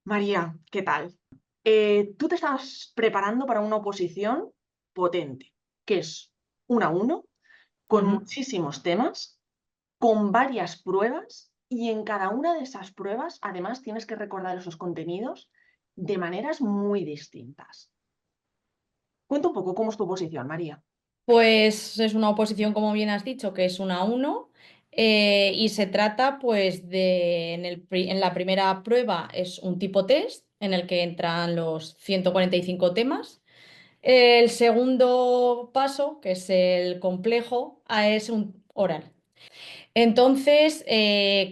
María, ¿qué tal? Tú te estás preparando para una oposición potente, que es 1 a 1, con Ujú. muchísimos temas, con varias pruebas, y en cada una de esas pruebas, además, tienes que recordar esos contenidos de maneras muy distintas. Cuenta un poco cómo es tu oposición, María. Pues es una oposición, como bien has dicho, que es 1 a 1, y se trata pues en la primera prueba es un tipo test en el que entran los 145 temas. El segundo paso, que es el complejo, es un oral. Entonces,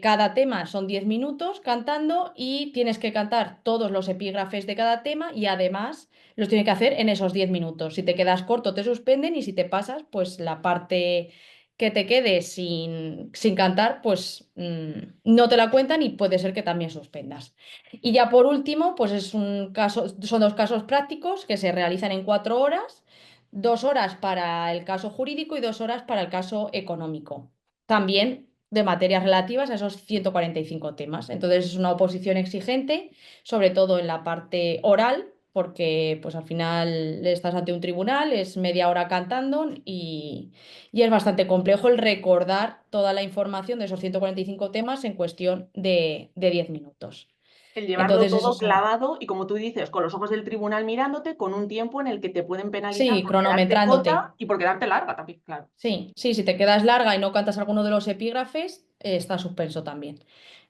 cada tema son 10 minutos cantando y tienes que cantar todos los epígrafes de cada tema y además los tienes que hacer en esos 10 minutos. Si te quedas corto, te suspenden y si te pasas, pues la parte que te quede sin cantar, pues no te la cuentan y puede ser que también suspendas. Y ya por último, pues es un caso, son dos casos prácticos que se realizan en 4 horas, 2 horas para el caso jurídico y 2 horas para el caso económico también de materias relativas a esos 145 temas. Entonces es una oposición exigente, sobre todo en la parte oral, porque pues al final estás ante un tribunal, es media hora cantando y es bastante complejo el recordar toda la información de esos 145 temas en cuestión de 10 minutos. El llevarlo Entonces todo esos son, clavado y, como tú dices, con los ojos del tribunal mirándote, con un tiempo en el que te pueden penalizar sí, por quedarte cronometrándote. corta y por quedarte larga también, claro. Sí, sí, si te quedas larga y no cantas alguno de los epígrafes, está suspenso también.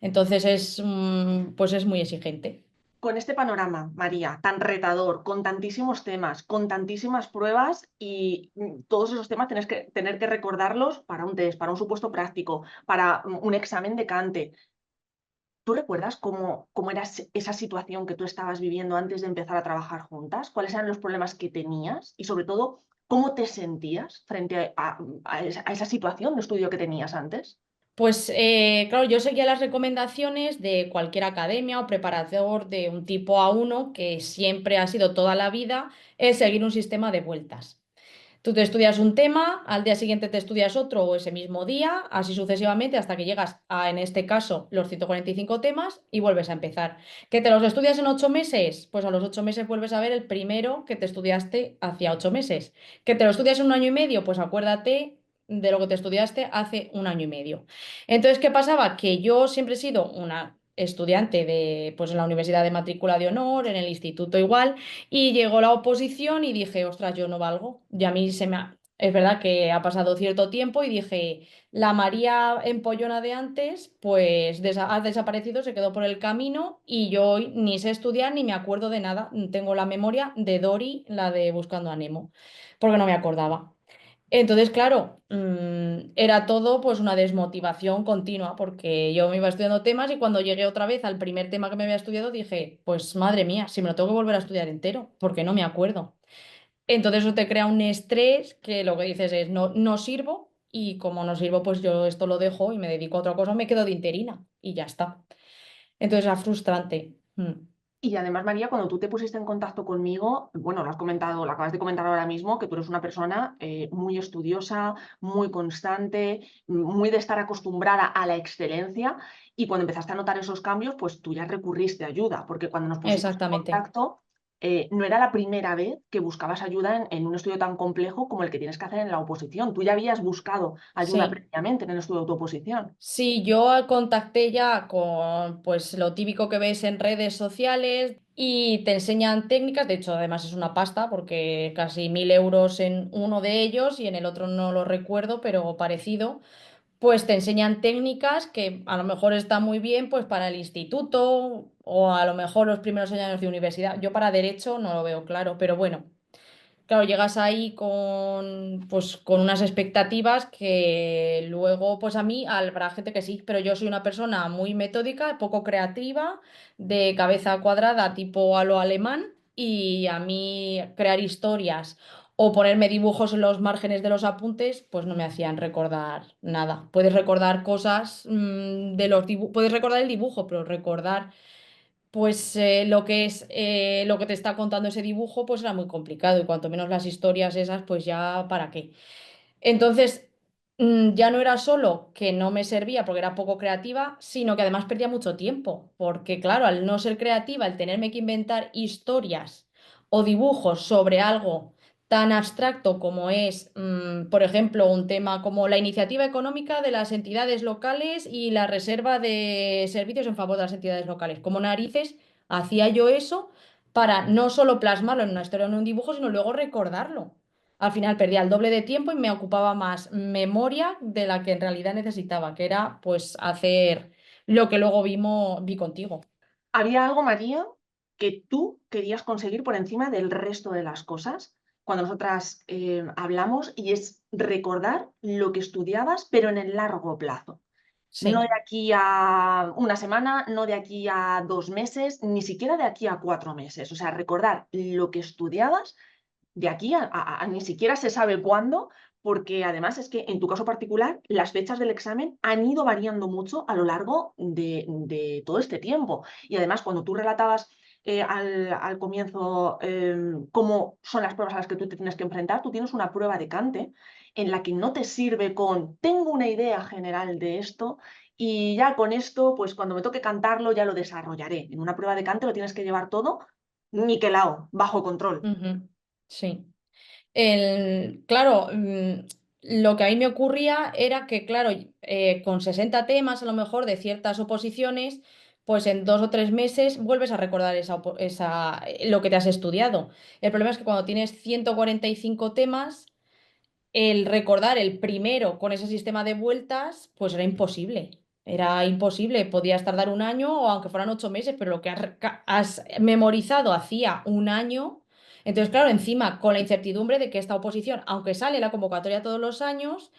Entonces pues es muy exigente. Con este panorama, María, tan retador, con tantísimos temas, con tantísimas pruebas y todos esos temas tener que recordarlos para un test, para un supuesto práctico, para un examen de cante. ¿Tú recuerdas cómo era esa situación que tú estabas viviendo antes de empezar a trabajar juntas? ¿Cuáles eran los problemas que tenías? Y sobre todo, ¿cómo te sentías frente a esa situación de estudio que tenías antes? Pues claro, yo seguía las recomendaciones de cualquier academia o preparador de un tipo A1 que siempre ha sido toda la vida, es seguir un sistema de vueltas. Tú te estudias un tema, al día siguiente te estudias otro o ese mismo día, así sucesivamente hasta que llegas a, en este caso, los 145 temas y vuelves a empezar. ¿Que te los estudias en 8 meses? Pues a los 8 meses vuelves a ver el primero que te estudiaste hacía 8 meses. ¿Que te lo estudias en un año y medio? Pues acuérdate de lo que te estudiaste hace un año y medio. Entonces, ¿qué pasaba? Que yo siempre he sido una estudiante pues en la Universidad de Matrícula de Honor, en el instituto igual. Y llegó la oposición y dije, ostras, yo no valgo. Y a mí Es verdad que ha pasado cierto tiempo y dije, la María empollona de antes, pues ha desaparecido, se quedó por el camino y yo hoy ni sé estudiar ni me acuerdo de nada. Tengo la memoria de Dory, la de Buscando a Nemo, porque no me acordaba. Entonces, claro, era todo pues una desmotivación continua, porque yo me iba estudiando temas y cuando llegué otra vez al primer tema que me había estudiado dije, pues madre mía, si me lo tengo que volver a estudiar entero, porque no me acuerdo. Entonces eso te crea un estrés que lo que dices es, no, no sirvo y como no sirvo, pues yo esto lo dejo y me dedico a otra cosa, me quedo de interina y ya está. Entonces era frustrante. Y además, María, cuando tú te pusiste en contacto conmigo, bueno, lo has comentado, lo acabas de comentar ahora mismo, que tú eres una persona muy estudiosa, muy constante, muy de estar acostumbrada a la excelencia. Y cuando empezaste a notar esos cambios, pues tú ya recurriste a ayuda, porque cuando nos pusimos en Exactamente. contacto, no era la primera vez que buscabas ayuda en un estudio tan complejo como el que tienes que hacer en la oposición. Tú ya habías buscado ayuda Sí. previamente en el estudio de tu oposición. Sí, yo contacté ya con pues lo típico que ves en redes sociales y te enseñan técnicas, de hecho además es una pasta porque casi 1.000 euros en uno de ellos y en el otro no lo recuerdo, pero parecido, pues te enseñan técnicas que a lo mejor está muy bien pues para el instituto o a lo mejor los primeros años de universidad. Yo para derecho no lo veo claro, pero bueno. Claro, llegas ahí pues, con unas expectativas que luego, pues a mí, habrá gente que sí, pero yo soy una persona muy metódica, poco creativa, de cabeza cuadrada, tipo a lo alemán, y a mí crear historias o ponerme dibujos en los márgenes de los apuntes, pues no me hacían recordar nada. Puedes recordar cosas de los dibujos, puedes recordar el dibujo, pero recordar pues lo que te está contando ese dibujo, pues era muy complicado y cuanto menos las historias esas, pues ya para qué. Entonces, Ya no era solo que no me servía porque era poco creativa, sino que además perdía mucho tiempo, porque claro, al no ser creativa, al tenerme que inventar historias o dibujos sobre algo tan abstracto como es, por ejemplo, un tema como la iniciativa económica de las entidades locales y la reserva de servicios en favor de las entidades locales. Como narices, hacía yo eso para no solo plasmarlo en una historia o en un dibujo, sino luego recordarlo. Al final perdía el doble de tiempo y me ocupaba más memoria de la que en realidad necesitaba, que era pues hacer lo que luego vi contigo. ¿Había algo, María, que tú querías conseguir por encima del resto de las cosas cuando nosotras hablamos y es recordar lo que estudiabas, pero en el largo plazo? No de Sí. aquí a una semana, no de aquí a 2 meses, ni siquiera de aquí a 4 meses. O sea, recordar lo que estudiabas de aquí a ni siquiera se sabe cuándo, porque además es que en tu caso particular las fechas del examen han ido variando mucho a lo largo de todo este tiempo. Y además cuando tú relatabas al comienzo cómo son las pruebas a las que tú te tienes que enfrentar, tú tienes una prueba de cante en la que no te sirve con tengo una idea general de esto y ya con esto, pues cuando me toque cantarlo ya lo desarrollaré. En una prueba de cante lo tienes que llevar todo niquelado, bajo control. Ujú. Sí. Claro, lo que a mí me ocurría era que, claro, con 60 temas a lo mejor de ciertas oposiciones, pues en 2 o 3 meses vuelves a recordar lo que te has estudiado. El problema es que cuando tienes 145 temas, el recordar el primero con ese sistema de vueltas, pues era imposible. Era imposible. Podías tardar un año o aunque fueran 8 meses, pero lo que has memorizado hacía un año. Entonces, claro, encima con la incertidumbre de que esta oposición, aunque sale la convocatoria todos los años,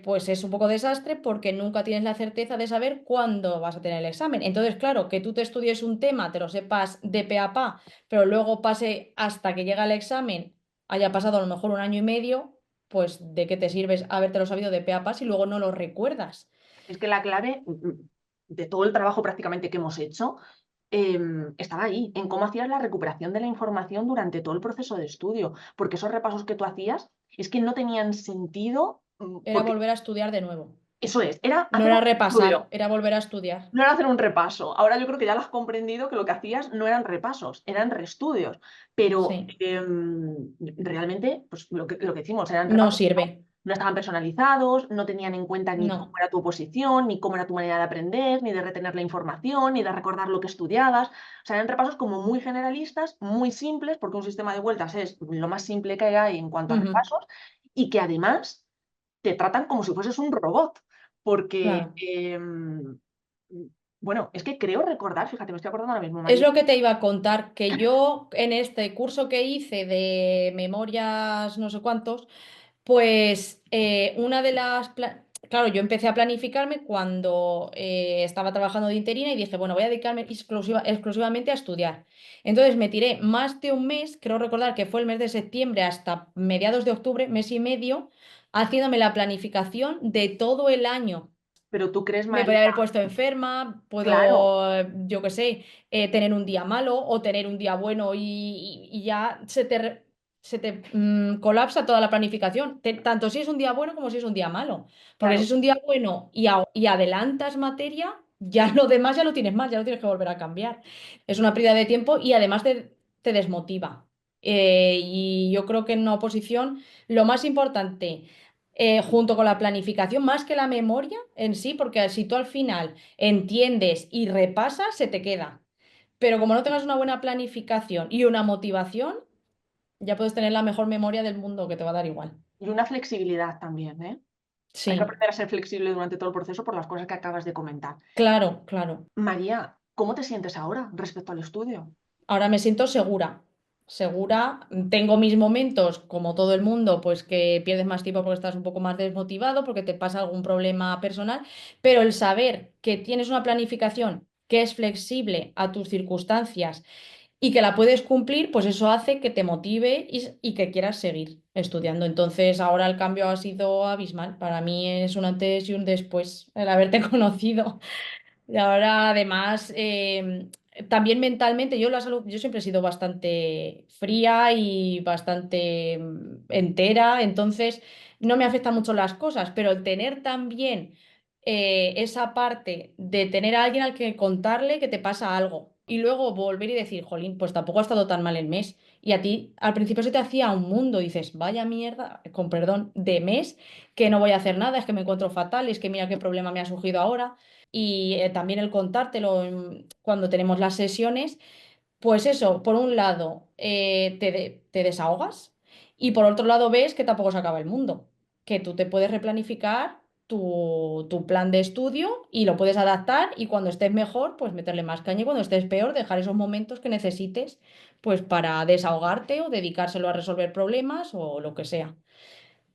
pues es un poco desastre porque nunca tienes la certeza de saber cuándo vas a tener el examen. Entonces, claro, que tú te estudies un tema, te lo sepas de pe a pa, pero luego pase hasta que llega el examen, haya pasado a lo mejor un año y medio, pues ¿de qué te sirves habértelo sabido de pe a pa si luego no lo recuerdas? Es que la clave de todo el trabajo prácticamente que hemos hecho estaba ahí, en cómo hacías la recuperación de la información durante todo el proceso de estudio, porque esos repasos que tú hacías es que no tenían sentido, Era porque volver a estudiar de nuevo. eso es, era No hacer un era repasar, estudio, era volver a estudiar. no era hacer un repaso. Ahora yo creo que ya lo has comprendido que lo que hacías no eran repasos, eran reestudios, pero Sí, realmente, pues lo que hicimos eran no repasos. sirve. No estaban personalizados, no tenían en cuenta ni cómo No. era tu oposición, ni cómo era tu manera de aprender, ni de retener la información, ni de recordar lo que estudiabas. O sea, eran repasos como muy generalistas, muy simples, porque un sistema de vueltas es lo más simple que hay en cuanto a Ujú. repasos, y que además te tratan como si fueses un robot, porque, Claro. bueno, es que creo recordar, fíjate, me estoy acordando ahora mismo, Es María, lo que te iba a contar, que yo en este curso que hice de memorias no sé cuántos, pues una de Claro, yo empecé a planificarme cuando estaba trabajando de interina y dije, bueno, voy a dedicarme exclusivamente a estudiar. Entonces me tiré más de un mes, creo recordar que fue el mes de septiembre hasta mediados de octubre, mes y medio, haciéndome la planificación de todo el año. pero tú crees, Me María, podría haber puesto enferma, claro, puedo, yo qué sé, tener un día malo o tener un día bueno y ya se te colapsa toda la planificación, tanto si es un día bueno como si es un día malo. Porque si claro. es un día bueno y adelantas materia, ya lo demás ya lo tienes mal, ya lo tienes que volver a cambiar. Es una pérdida de tiempo y además te desmotiva. Y yo creo que en una oposición lo más importante junto con la planificación, más que la memoria en sí, porque si tú al final entiendes y repasas, se te queda. Pero como no tengas una buena planificación y una motivación, ya puedes tener la mejor memoria del mundo que te va a dar igual. Y una flexibilidad también, ¿eh? Hay que Sí, aprender a ser flexible durante todo el proceso por las cosas que acabas de comentar. claro, claro. María, ¿cómo te sientes ahora respecto al estudio? Ahora me siento segura. Segura, tengo mis momentos, como todo el mundo, pues que pierdes más tiempo porque estás un poco más desmotivado, porque te pasa algún problema personal, pero el saber que tienes una planificación que es flexible a tus circunstancias y que la puedes cumplir, pues eso hace que te motive y que quieras seguir estudiando. Entonces, ahora el cambio ha sido abismal. Para mí es un antes y un después el haberte conocido. Y ahora, además, también mentalmente, yo la salud, yo siempre he sido bastante fría y bastante entera, entonces no me afectan mucho las cosas, pero el tener también esa parte de tener a alguien al que contarle que te pasa algo y luego volver y decir, jolín, pues tampoco ha estado tan mal el mes. Y a ti al principio se te hacía un mundo, dices, vaya mierda, con perdón, de mes, que no voy a hacer nada, es que me encuentro fatal, es que mira qué problema me ha surgido ahora. Y también el contártelo cuando tenemos las sesiones, pues eso, por un lado, te desahogas y por otro lado ves que tampoco se acaba el mundo, que tú te puedes replanificar tu plan de estudio y lo puedes adaptar y cuando estés mejor, pues meterle más caña y cuando estés peor, dejar esos momentos que necesites, pues para desahogarte o dedicárselo a resolver problemas o lo que sea.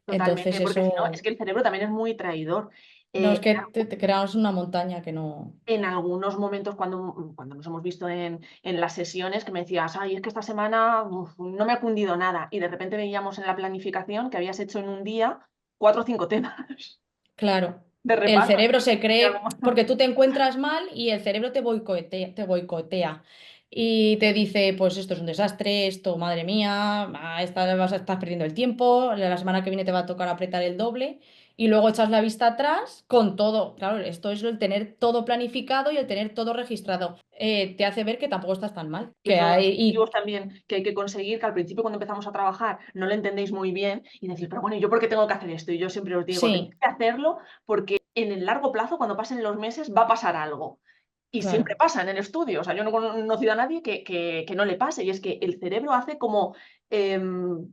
Entonces Totalmente, porque si no, es eso, que el cerebro también es muy traidor. no es Eh, que te creas una montaña que no... en algunos momentos cuando nos hemos visto en las sesiones que me decías, ay, es que esta semana no me ha cundido nada y de repente veíamos en la planificación que habías hecho en un día 4 o 5 temas Claro, de el repaso. cerebro se Y algo cree, más. porque tú te encuentras mal y el cerebro te boicotea y te dice, pues esto es un desastre, esto, madre mía, estás perdiendo el tiempo, la semana que viene te va a tocar apretar el doble y luego echas la vista atrás con todo. Claro, esto es el tener todo planificado y el tener todo registrado. Te hace ver que tampoco estás tan mal, Y que esos hay, objetivos y también que hay que conseguir, que al principio cuando empezamos a trabajar no lo entendéis muy bien y decís, pero bueno, ¿y yo por qué tengo que hacer esto? Y yo siempre os digo, tenéis sí, que hacerlo porque en el largo plazo, cuando pasen los meses, va a pasar algo. Y siempre claro, pasa en el estudio. O sea, yo no he conocido a nadie que no le pase. Y es que el cerebro hace como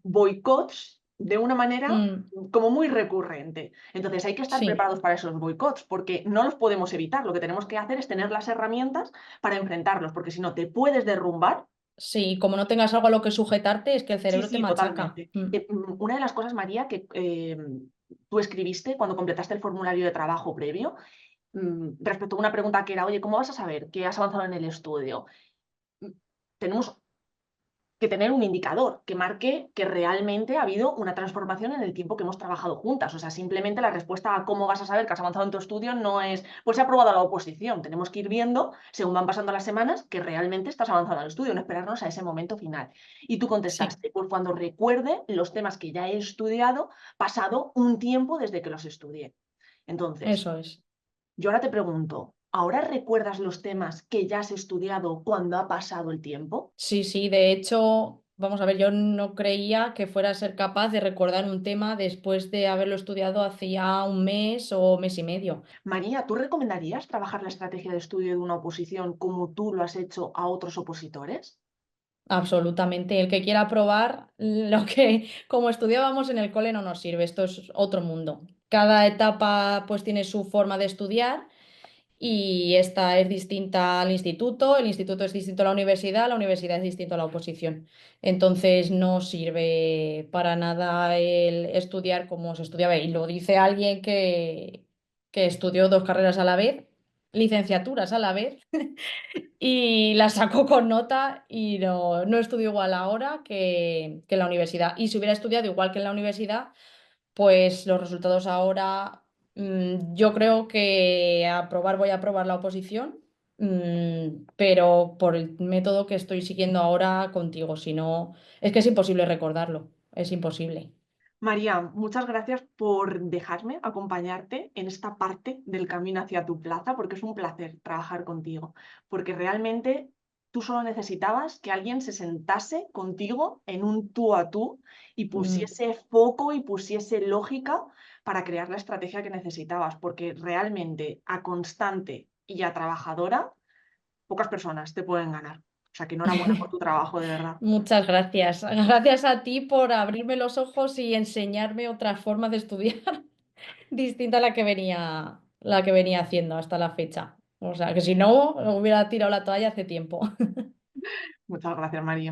boicots de una manera mm, como muy recurrente. Entonces hay que estar sí. preparados para esos boicots porque no los podemos evitar. Lo que tenemos que hacer es tener las herramientas para enfrentarlos, porque si no te puedes derrumbar. Sí, como no tengas algo a lo que sujetarte, es que el Sí, cerebro te sí, machaca. totalmente. Una de las cosas, María, que tú escribiste cuando completaste el formulario de trabajo previo, respecto a una pregunta que era, oye, ¿cómo vas a saber que has avanzado en el estudio? Mm, Tenemos que tener un indicador que marque que realmente ha habido una transformación en el tiempo que hemos trabajado juntas. O sea, simplemente la respuesta a cómo vas a saber que has avanzado en tu estudio no es, pues se ha aprobado la oposición. Tenemos que ir viendo, según van pasando las semanas, que realmente estás avanzando en el estudio, no esperarnos a ese momento final. Y tú Sí, contestaste, pues cuando recuerde los temas que ya he estudiado, pasado un tiempo desde que los estudié. Entonces, eso es. yo ahora te pregunto, ¿ahora recuerdas los temas que ya has estudiado cuando ha pasado el tiempo? Sí, sí, de hecho, vamos a ver, yo no creía que fuera a ser capaz de recordar un tema después de haberlo estudiado hacía un mes o mes y medio. María, ¿tú recomendarías trabajar la estrategia de estudio de una oposición como tú lo has hecho a otros opositores? Absolutamente. El que quiera probar lo que como estudiábamos en el cole no nos sirve. Esto es otro mundo. Cada etapa pues tiene su forma de estudiar y esta es distinta al instituto, el instituto es distinto a la universidad es distinto a la oposición. Entonces no sirve para nada el estudiar como se estudiaba. Y lo dice alguien que estudió dos carreras a la vez, licenciaturas a la vez, y la sacó con nota y no estudió igual ahora que en la universidad. Y si hubiera estudiado igual que en la universidad, pues los resultados ahora, yo creo que voy a aprobar la oposición, pero por el método que estoy siguiendo ahora contigo, si no, es que es imposible recordarlo, es imposible. María, muchas gracias por dejarme acompañarte en esta parte del camino hacia tu plaza, porque es un placer trabajar contigo, porque realmente tú solo necesitabas que alguien se sentase contigo en un tú a tú y Mm. pusiese foco y pusiese lógica para crear la estrategia que necesitabas, porque realmente a constante y a trabajadora, pocas personas te pueden ganar. O sea que enhorabuena por tu trabajo, de verdad. Muchas gracias. Gracias a ti por abrirme los ojos y enseñarme otra forma de estudiar distinta a la que venía haciendo hasta la fecha. O sea, que si no, hubiera tirado la toalla hace tiempo. Muchas gracias, María.